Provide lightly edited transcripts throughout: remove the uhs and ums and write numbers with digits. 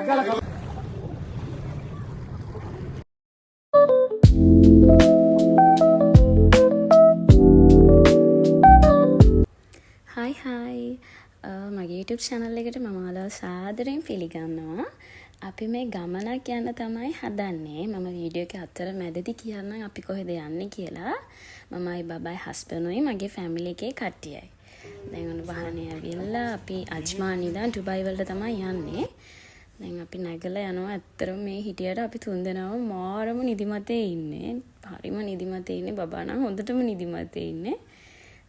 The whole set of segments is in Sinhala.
හයි හයි මගේ YouTube channel එකට මම ඔයාලව සාදරයෙන් පිළිගන්නවා. අපි මේ ගමනක් යන්න තමයි හදන්නේ. මම වීඩියෝ එක අතර මැදදී කියන්නම් අපි කොහෙද යන්නේ කියලා. මමයි බබයි හස්බන්ඩ්ුයි මගේ ෆැමිලි එකේ කට්ටියයි. දැන් ඔන්න වාහනේ ඇවිල්ලා අපි අජ්මාන් ඉඳන් ඩුබයි වලට තමයි යන්නේ. දැන් අපි නැගලා යනවා. ඇත්තටම මේ හිටියට අපි තුන්දෙනාම මාරම නිදිමතේ ඉන්නේ. හරිම නිදිමතේ ඉන්නේ. බබා නම් හොඳටම නිදිමතේ ඉන්නේ.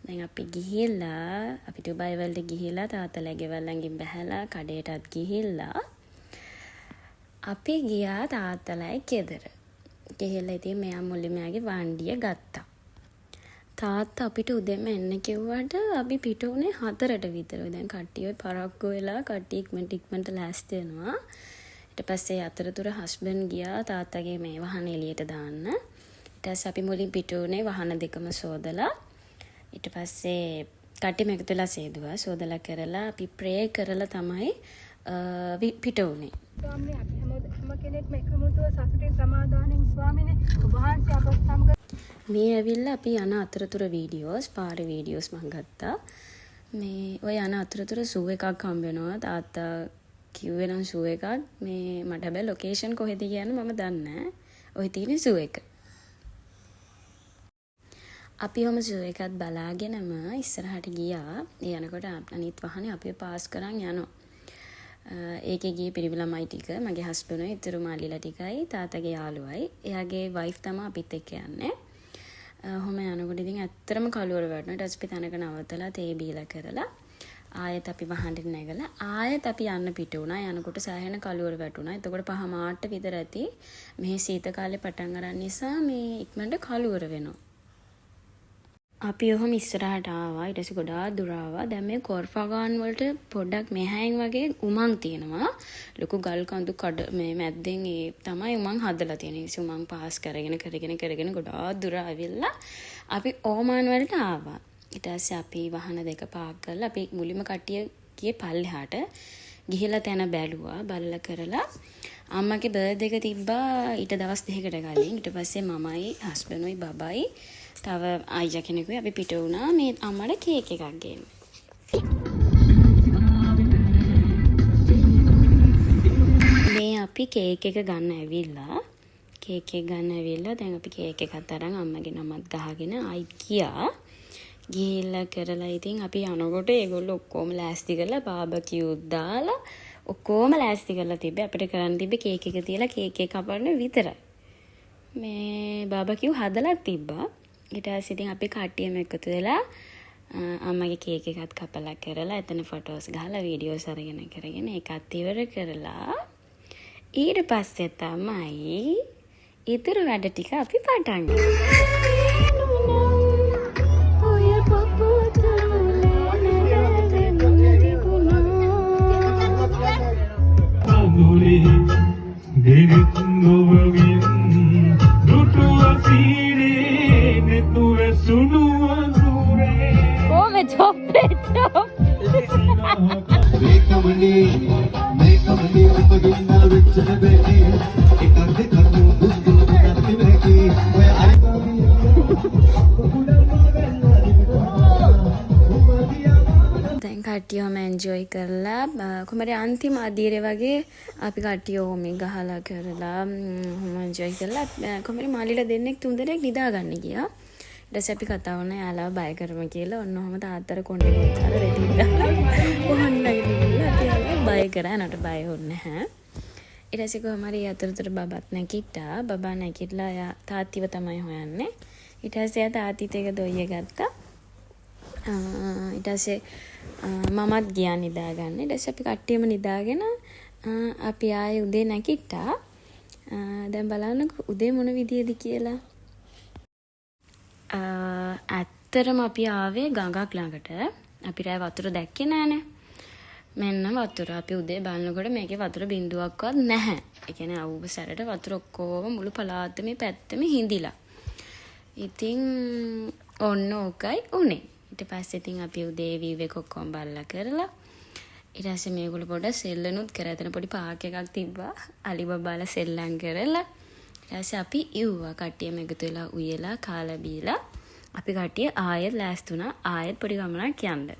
දැන් අපි ගිහිල්ලා අපි ඩුබයි වලට ගිහිල්ලා තාත්තලා ගෙවල්ලන්ගෙන් බැහැලා කඩේටත් ගිහිල්ලා අපි ගියා තාත්තලායි ගෙදර. ගිහිල්ලා ඉතින් මෙයා මුලින්ම යාගේ වණ්ඩිය ගත්තා. තාත්තා අපිට උදේම එන්න කිව්වට අපි පිට උනේ 4ට විතර. දැන් කට්ටිය පරක්කු වෙලා කට්ටිය ඉක්මනට ලෑස්ති වෙනවා. ඊට පස්සේ අතරතුර හස්බන්ඩ් ගියා තාත්තගේ මේ වහන එළියට දාන්න. ඊට පස්සේ අපි මුලින් පිට උනේ වහන දෙකම සෝදලා ඊට පස්සේ කට්ටියම එකතු වෙලා සේදුවා. සෝදලා කරලා අපි ප්‍රේ කරලා තමයි පිට උනේ. ස්වාමීනි අපි හැම කෙනෙක්ම එකමුතුව සතුටින් සමාදානෙන් ස්වාමීනි ඔබ වහන්සේ අපත් සමග මේ ඇවිල්ලා අපි යන අතරතුර වීඩියෝස් පාරේ වීඩියෝස් මම ගත්තා. මේ ඔය යන අතරතුර සූ එකක් හම්බ වෙනවා. තාත්තා කිව්වේ නම් සූ එකක් මේ මට හැබැයි ලොකේෂන් කොහෙද කියන්නේ මම දන්නේ නැහැ. ඔය තියෙන සූ එක. අපි ඔහම සූ එකත් බලාගෙනම ඉස්සරහට ගියා. ඒ යනකොට අනිත් වාහනේ අපිව පාස් කරන් යනවා. ඒකේ ගියේ පිරිමි ළමයි ටික මගේ හස්බන්ඩ්ුයි ඉතුරු මාලිලා ටිකයි තාත්තගේ යාළුවයි. එයාගේ වයිෆ් තමයි අපිත් එක්ක යන්නේ. ඔහම යනකොට ඉතින් ඇත්තටම කළුවර වැටුණා. ඊට පස්සේ අපි තැනක නවත්තලා තේ බීලා කරලා ආයෙත් අපි වහන්න නැගලා ආයෙත් අපි යන්න පිට වුණා. යනකොට සෑහෙන කළුවර වැටුණා. එතකොට 5 මාට විතර ඇති. මේ සීත කාලේ පටන් ගන්න නිසා මේ ඉක්මනට කළුවර වෙනවා. අපි ඔහොම ඉස්සරහට ආවා. ඊට පස්සේ ගොඩාක් දුර ආවා. දැන් මේ කොර්ෆගාන් වලට පොඩ්ඩක් මෙහායින් වගේ උමං තියෙනවා. ලොකු ගල් කඳු මේ මැද්දෙන් ඒ තමයි උමං හදලා තියෙන්නේ. ඒ උමං පාස් කරගෙන ගොඩාක් දුර ආවිල්ලා අපි ඕමාන් වලට ආවා. ඊට පස්සේ අපි වාහන දෙක පාක් කරලා අපි මුලින්ම කට්ටිය ගියේ පල්ලෙහාට. ගිහිල්ලා තැන බැලුවා. බලලා කරලා අම්මගේ බර්ත්ඩේ එක තිබ්බා ඊට දවස් 2කට කලින්. ඊට පස්සේ මමයි හස්බන්ඩ්ුයි බබයි තව අයියා කෙනෙකුයි අපි පිට වුණා මේ අම්මට කේක් එකක් ගේන්න. මේ අපි කේක් එක ගන්න ඇවිල්ලා දැන් අපි කේක් එකත් අරන් අම්මගේ නමත් ගහගෙන ආයි ගියා. ගිහිල්ලා කරලා ඉතින් අපි යනකොට ඒගොල්ලෝ ඔක්කොම ලෑස්ති කරලා බාබකියු දාලා ඔක්කොම ලෑස්ති කරලා තිබ්බේ. අපිට කරන්න තිබ්බේ කේක් එක තියලා කේක් එක කපන්න විතරයි. මේ බාබකියු හදලා තිබ්බා. ඊට පස්සේ ඉතින් අපි කට්ටියම එකතු වෙලා අම්මගේ කේක් එකත් කපලා කරලා එතන ෆොටෝස් ගහලා වීඩියෝස් අරගෙන ඒකත් ඉවර කරලා ඊට පස්සේ තමයි ඊතර වැඩ ටික අපි පටන් දැන් කට්ටියම එන්ජොයි කරලා කොහමද අන්තිම අදියරේ වගේ අපි කට්ටිය ඕම ගහලා කරලා ඔහොම එන්ජොයි කරලා කොහමද මාලිලා දෙන්නෙක් තුන් දෙනෙක් නිදාගන්න ගියා. ඊට පස්සේ අපි කතා වුණා යාළුවා බය කරමු කියලා. ඔන්න ඔහම තාත්තට කොණ්ඩේ කොච්චර රෙදි දාලා ඔහොන්නගෙන ගිහලා අපි යාළුවා බය කරා. නට බය වුන්නේ නැහැ. ඊට පස්සේ කොහම හරි අතරතුර බබත් නැගිට්ටා. බබා නැගිටලා යා තාත්තිව තමයි හොයන්නේ. ඊට පස්සේ යා තාත්තිත් එක දොයිය ගත්තා. ඊට පස්සේ මමත් ගියා නිදාගන්න. ඊට පස්සේ අපි කට්ටියම නිදාගෙන අපි ආයේ උදේ නැගිට්ටා. දැන් බලන්නකෝ උදේ මොන විදියද කියලා. ඇත්තටම අපි ආවේ ගඟක් ළඟට. අපි රෑ වතුර දැක්කේ නෑනේ. මෙන්න වතුර. අපි උදේ බලනකොට මේකේ වතුර බිඳුවක්වත් නැහැ. ඒ කියන්නේ අවුව සැරට වතුර ඔක්කොම මුළු පළාතෙම පැත්තෙම හිඳිලා. ඉතින් ඔන්න ඕකයි උනේ. ඊට පස්සේ ඉතින් අපි උදේ වීව් එක ඔක්කොම බලලා කරලා ඊට පස්සේ මේගොල්ලෝ පොඩ්ඩක් සෙල්ලනුත් කරා. එතන පොඩි පාක් එකක් තිබ්බා. අලිබබාලා සෙල්ලම් කරලා. ඊට පස්සේ අපි ඉව්වා. කට්ටියම එකතු වෙලා උයලා කාලා බීලා අපි කට්ටිය ආයෙත් ලෑස්ති වුණා. ආයෙත් පොඩි ගමනක් යන්න.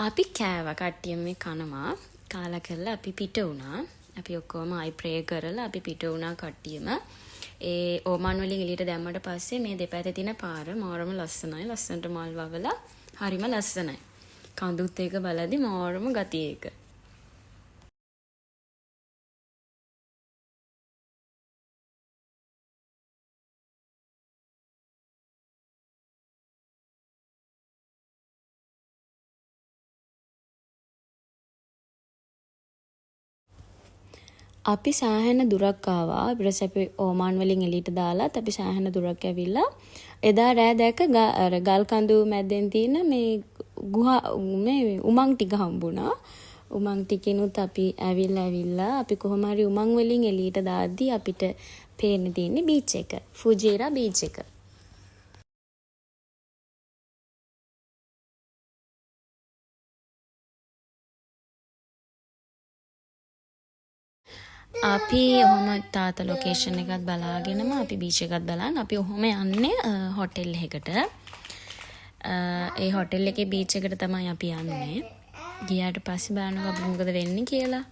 අපි කෑවා කට්ටියම මේ කනවා. කාලා කරලා අපි පිට වුණා. අපි ඔක්කොම ආයි ප්‍රේ කරලා අපි පිට වුණා කට්ටියම. ඒ ඕමන් වලින් එළියට දැම්මට පස්සේ මේ දෙපැත්තේ තියෙන පාර මාරම ලස්සනයි. ලස්සනට මල් වවලා හරිම ලස්සනයි. කඳුත් එක බලද්දි මාරම ගතිය එක. අපි සෑහෙන දුරක් ආවා. ඊට පස්සේ අපි ඕමාන් වලින් එළියට දාලාත් අපි සෑහෙන දුරක් ඇවිල්ලා එදා රෑ දැක්ක ගල් කඳු මැද්දෙන් තියෙන මේ මේ උමං ටික හම්බුණා. උමං ටිකිනුත් අපි ඇවිල්ලා අපි කොහොම හරි උමං වලින් එළියට දාද්දි අපිට පේන්න තියෙන්නේ බීච් එක. ෆුජේරා බීච් එක. අපි ඔහොම තාත ලොකේෂන් එකත් බලාගෙනම අපි බීච් එකත් බලන් අපි ඔහොම යන්නේ හොටෙල් එකකට. ඒ හොටෙල් එකේ බීච් එකට තමයි අපි යන්නේ. ගියාට පස්සේ බලනවා අපිට මොකද වෙන්නේ කියලා.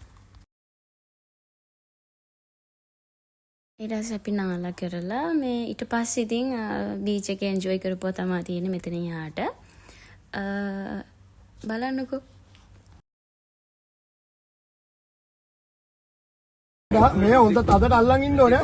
ඊට පස්සේ අපි නාලා කරලා මේ ඊට පස්සේ ඉතින් බීච් එකේ එන්ජොයි කරපුවා තමයි තියෙන්නේ මෙතන යාට. බලන්නකෝ. මේ හොඳ තදට අල්ලන් ඉන්න ඕනේ.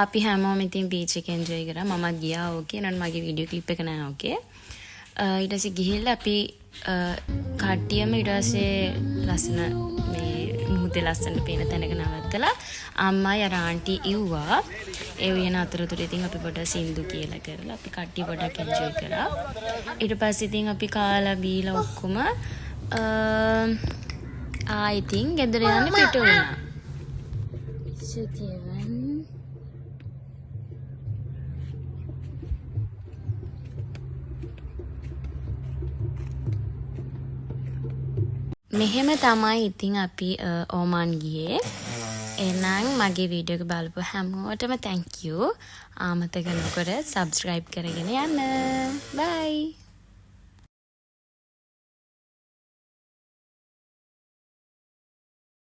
අපි හැමෝම ඉතින් බීච් එක එන්ජොයි කරා. මමත් ගියා ඕකේ. නන් මගේ වීඩියෝ ක්ලිප් එක නෑ ඕකේ. ඊට පස්සේ ගිහිල්ලා අපි කට්ටියම ඊට පස්සේ ලස්සන මේ මුහුදේ ලස්සනට පේන තැනක නවත්තලා අම්මයි අර ආන්ටි ඉව්වා. ඒ වෙන අතරතුර ඉතින් අපි පොඩ සින්දු කියලා කරලා අපි කට්ටිය පොඩක් එන්ජොයි කරා. ඊට පස්සේ ඉතින් අපි කාලා බීලා ඔක්කොම ඉතින් ගෙදර යන්න පිට වුණා. මෙහෙම තමයි ඉතින් අපි ඕමාන් ගියේ. එහෙනම් මගේ වීඩියෝ එක බලපු හැමෝටම thank you. ආමතක නොකර subscribe කරගෙන යන්න. bye.